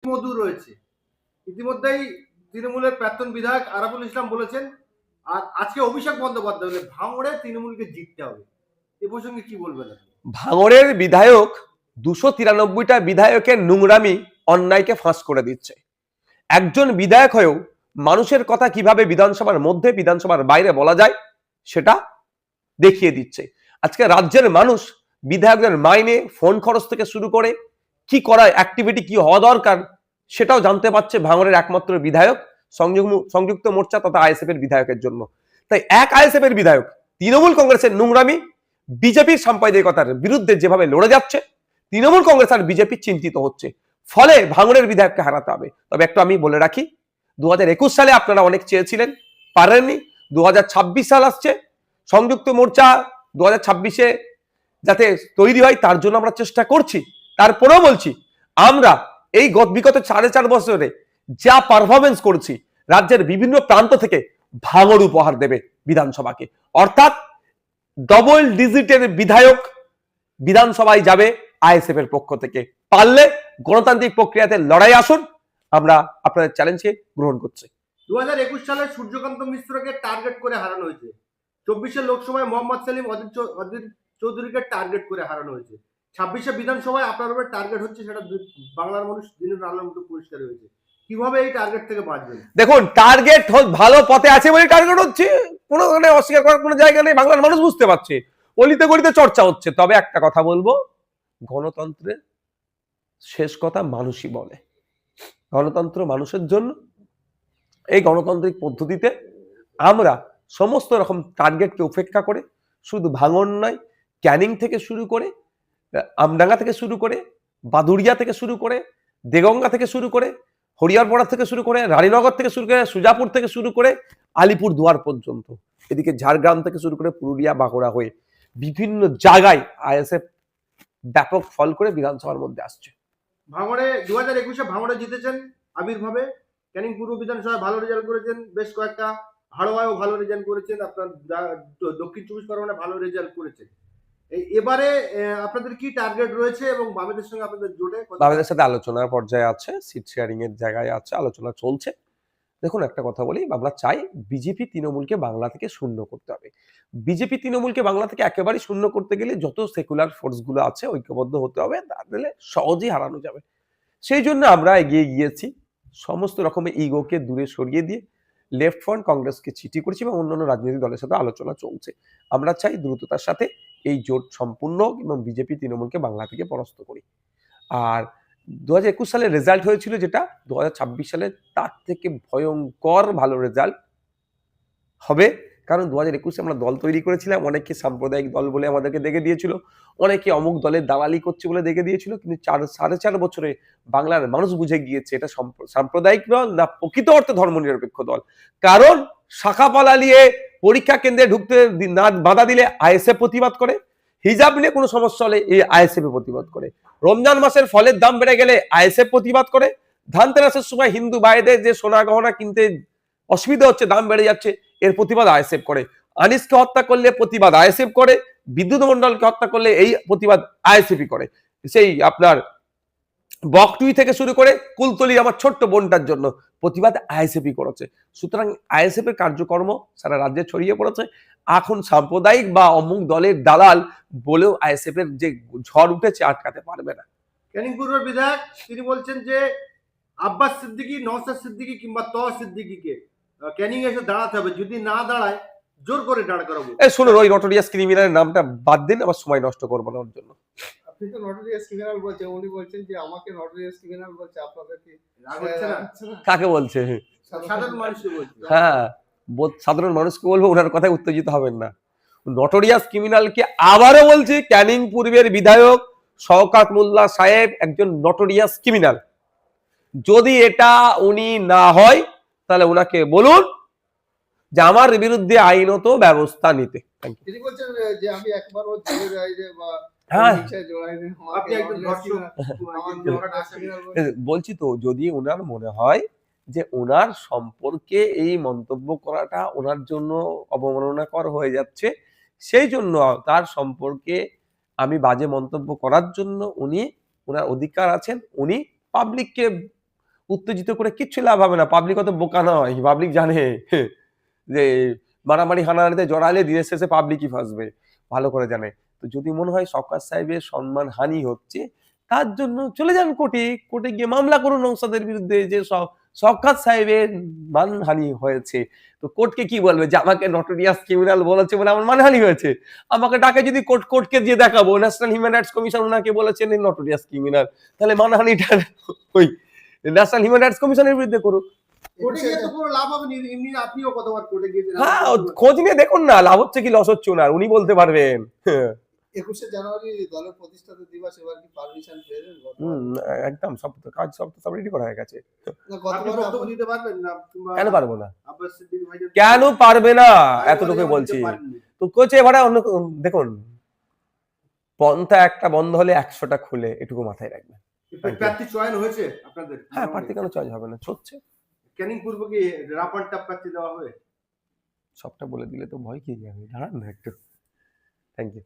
মধু রয়েছে। ইতিমধ্যেই তৃণমূলের প্রাক্তন বিধায়ক আরাফুল ইসলাম বলেছেন, আর আজকে অভিষেক বন্দ্যোপাধ্যায় বলে ভাঙড়ে তৃণমূলকে জিততে হবে। এ প্রসঙ্গে কি বলবেন? ভাঙড়ের বিধায়ক 293টা বিধায়কের নোংরামি অন্যায়কে ফাঁস করে দিচ্ছে। একজন বিধায়ক হয়েও মানুষের কথা কিভাবে বিধানসভার মধ্যে বিধানসভার বাইরে বলা যায় সেটা দেখিয়ে দিচ্ছে। আজকে রাজ্যের মানুষ বিধায়কদের মাইনে, ফোন খরচ থেকে শুরু করে কি করা অ্যাক্টিভিটি কি হওয়া দরকার সেটাও জানতে পারছে ভাঙড়ের একমাত্র বিধায়ক সংযুক্ত মোর্চা তথা আইএসএফ এর বিধায়কের জন্য। তাই এক আইএসএফ এর বিধায়ক তৃণমূল কংগ্রেসের নোংরামি, বিজেপির সাম্প্রদায়িকতার বিরুদ্ধে যেভাবে লড়ে যাচ্ছে, তৃণমূল কংগ্রেস আর বিজেপি চিন্তিত হচ্ছে। ফলে ভাঙড়ের বিধায়ককে হারাতে হবে। তবে একটু আমি বলে রাখি, 2021 সালে আপনারা অনেক চেয়েছিলেন, পারেননি। 2026 সাল আসছে, সংযুক্ত মোর্চা 2026-এ যাতে তৈরি হয় তার জন্য আমরা চেষ্টা করছি। তারপরেও বলছি, আমরা এই বিগত 4.5 বছরে যা পারফরমেন্স করছি, রাজ্যের বিভিন্ন প্রান্ত থেকে ভাঙড় উপহার দেবে বিধানসভাকে। অর্থাৎ ডবল ডিজিটের বিধায়ক বিধানসভায় যাবে আইএসএফ এর পক্ষ থেকে। পারলে গণতান্ত্রিক প্রক্রিয়াতে লড়াই আসুন, আমরা আপনাদের চ্যালেঞ্জকে গ্রহণ করছি। 2021 সালে সূর্যকান্ত মিশ্রকে টার্গেট করে হারানো হয়েছে। 24-এ লোকসভায় মোহাম্মদ সেলিম অধীর চৌধুরীকে টার্গেট করে হারানো হয়েছে। 26-এ বিধানসভায় আপনার উপরে টার্গেট হচ্ছে, সেটা বাংলার মানুষ দিনের আলোর মতো পরিষ্কার হয়েছে। কিভাবে এই টার্গেট থেকে বাঁচবেন? দেখুন, টার্গেট ভালো পথে আছে বলে টার্গেট হচ্ছে, কোনো ধরনের অস্বীকার করার কোনো জায়গা নেই। বাংলার মানুষ বুঝতে পারছে, অলিতে গলিতে চর্চা হচ্ছে। তবে একটা কথা বলবো, গণতন্ত্রের শেষ কথা মানুষই বলে। গণতন্ত্র মানুষের জন্য। এই গণতান্ত্রিক পদ্ধতিতে আমরা সমস্ত রকম টার্গেটকে উপেক্ষা করে শুধু ভাঙড় নয়, ক্যানিং থেকে শুরু করে, আমডাঙ্গা থেকে শুরু করে, বাদুড়িয়া থেকে শুরু করে, দেগঙ্গা থেকে শুরু করে, হরিয়ারপাড়া থেকে শুরু করে, রানীনগর থেকে শুরু করে, সুজাপুর থেকে শুরু করে আলিপুর দুয়ার পর্যন্ত, এদিকে ঝাড়গ্রাম থেকে শুরু করে পুরুলিয়া, বাঁকুড়া হয়ে বিভিন্ন জায়গায় আইএসএফ ব্যাপক ফল করে বিধানসভার মধ্যে আসছে। ভাঙড়ে 2021-এ ভাঙড়ে জিতেছেন আবির্ভাবে, ক্যানিং পূর্ব বিধানসভায় ভালো রেজাল্ট করেছেন, বেশ কয়েকটা হাড়োয়ায়ও ভালো রেজাল্ট করেছেন, আপনার দক্ষিণ 24 পরগনায় ভালো রেজাল্ট করেছেন। এবারে আপনাদের কি টার্গেট রয়েছে এবং বামেদের সঙ্গে আপনাদের জোটে? বামেদের সাথে আলোচনার পর্যায়ে আছে, সিট শেয়ারিং এর জায়গায় আছে, আলোচনা চলছে। দেখুন, একটা কথা বলি, আমরা চাই বিজেপি তৃণমূলকে বাংলা থেকে শূন্য করতে হবে। বিজেপি তৃণমূলকে বাংলা থেকে একেবারে শূন্য করতে গেলে যত সেকুলার ফোর্স গুলো আছে ঐক্যবদ্ধ হতে হবে, তাহলে সহজেই হারানো যাবে। সেই জন্য আমরা এগিয়ে গিয়েছি, সমস্ত রকমের ইগোকে দূরে সরিয়ে দিয়ে লেফট ফ্রন্ট কংগ্রেসকে চিঠি করেছি এবং অন্যান্য রাজনৈতিক দলের সাথে আলোচনা চলছে। আমরা চাই দ্রুততার সাথে এই জোট সম্পূর্ণ এবং বিজেপি তৃণমূলকে বাংলা থেকে পরাস্ত করি। আর 2021 সালে রেজাল্ট হয়েছিল যেটা, 2026 সালে তার থেকে ভয়ঙ্কর ভালো রেজাল্ট হবে। কারণ 2021-এ আমরা দল তৈরি করেছিলাম, অনেকে সাম্প্রদায়িক দল বলে আমাদেরকে দেখে দিয়েছিল, অনেকে অমুক দলের দালালি করছে বলে দেখে দিয়েছিল। কিন্তু 4.5 বছরে বাংলার মানুষ বুঝে গিয়েছে এটা সাম্প্রদায়িক দল না প্রকৃত অর্থে ধর্মনিরপেক্ষ দল। কারণ শাখা পালা নিয়ে পরীক্ষা কেন্দ্রে ঢুকতে না বাধা দিলে আইএসএফ প্রতিবাদ করে, হিজাব নিয়ে কোনো সমস্যা হলে এই আইএসএফ প্রতিবাদ করে, রমজান মাসের ফলের দাম বেড়ে গেলে আইএসএফ প্রতিবাদ করে, ধানতেরাসের সময় হিন্দু ভাইদের যে সোনা গহনা কিনতে অসুবিধা হচ্ছে, দাম বেড়ে যাচ্ছে, এর প্রতিবাদ আইএসএফ করে। আনিসকে হত্যা করলে প্রতিবাদ আইএসএফ করে, বিদ্যুৎ মন্ডলকে হত্যা করলে এই প্রতিবাদ আইএসএফই করে। সেই আপনার বকটুই থেকে শুরু করে কুলতলি আমার ছোট্ট বোনটার জন্য প্রতিবাদ আইএসএফই করেছে। সুতরাং আইএসএফ এর কার্যকর্ম সারা রাজ্যে ছড়িয়ে পড়েছে। এখন সাম্প্রদায়িক বা অমুক দলের দালাল বলেও আইএসএফ এর যে ঝড় উঠেছে আটকাতে পারবে না। ক্যানিং পূর্বের বিধায়ক তিনি বলছেন যে আব্বাস সিদ্দিকী, নওশাদ সিদ্দিকী কিংবা তহ সিদ্দিকীকে ক্যানিং এসে দাঁড়াতে হবে, যদি না দাঁড়ায় জোর করে দাঁড় করাবো। এই শুনুন, ওই নটোরিয়াস ক্রিমিনালের নামটা বাদ দিন, আবার সময় নষ্ট করবো না ওর জন্য। আপনি তো নটোরিয়াস ক্রিমিনাল বলছেন, উনি বলছেন যে আমাকে নটোরিয়াস ক্রিমিনাল বলছে, আপনাদের কি রাগ হচ্ছে না? কাকে বলছে? সাধারণ মানুষকে বলছে। হ্যাঁ, সাধারণ মানুষকে বলবো, ওনার কথায় উত্তেজিত হবেন না। নটোরিয়াস ক্রিমিনালকে আবারও বলছি, ক্যানিং পূর্বের বিধায়ক শওকত মোল্লা সাহেব একজন নটোরিয়াস ক্রিমিনাল। যদি এটা উনি না হয় তাহলে ওনাকে বলুন যে আমার বিরুদ্ধে আইনত ব্যবস্থা নিতে। তিনি বলছেন যে আমি একবারও জেলে যাইনি বা হ্যাঁ, আপনি একজন দর্শক। বলছি তো, যদি ওনার মনে হয় যে ওনার সম্পর্কে এই মন্তব্য করাটা ওনার জন্য অবমাননাকর হয়ে যাচ্ছে, সেই জন্য তার সম্পর্কে আমি বাজে মন্তব্য করার জন্য উনি, ওনার অধিকার আছেন, উনি পাবলিককে উত্তেজিত করে কিচ্ছু লাভ হবে না। পাবলিক অত বোকা নয়, পাবলিক জানে যে মারামারি হানাহানিতে জড়ালে দিনের শেষে পাবলিকই ফাঁসবে, ভালো করে জানে। তো যদি মনে হয় শওকত সাহেবের সম্মান হানি হচ্ছে, তার জন্য চলে যান কোর্টে, কোর্টে গিয়ে মামলা করুন নওশাদের বিরুদ্ধে যে শওকত সাহেবের মানহানি হয়েছে। তো কোর্টকে কি বলবে যে আমাকে নটোরিয়াস ক্রিমিনাল বলেছে বলে আমার মানহানি হয়েছে? আমাকে ডাকে যদি কোর্টকে দিয়ে দেখাবো ন্যাশনাল হিউম্যান রাইটস কমিশন ওনাকে বলেছেন নটোরিয়াস ক্রিমিনাল, তাহলে মানহানিটা ওই ন্যাশনাল হিউম্যান রাইটস কমিশনের বিরুদ্ধে করুক। কোর্টে গিয়ে তো কোনো লাভ হবে না, এমনি আপনিও কতবার কোর্টে গিয়েছেন। হ্যাঁ, খোঁজ নিয়ে দেখুন না লাভ হচ্ছে কি লস হচ্ছে ওনার, উনি বলতে পারবেন। 21শে জানুয়ারি দলের প্রতিষ্ঠাতা দিবস, এবার কি পারমিশন পেলেন? একদম সব রেডি করা হয়ে গেছে। না, আপনি গতবার বক্তব্য দিতে পারবেন না? কিংবা কেন পারবো না? আব্বাস সিদ্দিকী ভাই কেন পারবে না? এতটুকু বলছি। তো কোচে এবারে অন্য দেখুন, পন্থা একটা বন্ধ হলে 100টা খুলে, এটুকু মাথায় রাখবেন। প্রার্থী চয়ন হয়েছে আপনাদের? হ্যাঁ, প্রার্থী কেন চয়েস হবে না, হচ্ছে। ক্যানিং পূর্ব কি রাপার টাপ প্রার্থী দেওয়া হবে? সবটা বলে দিলে তো ভয় কি যাবে, দাঁড়ান না একটু। Thank you.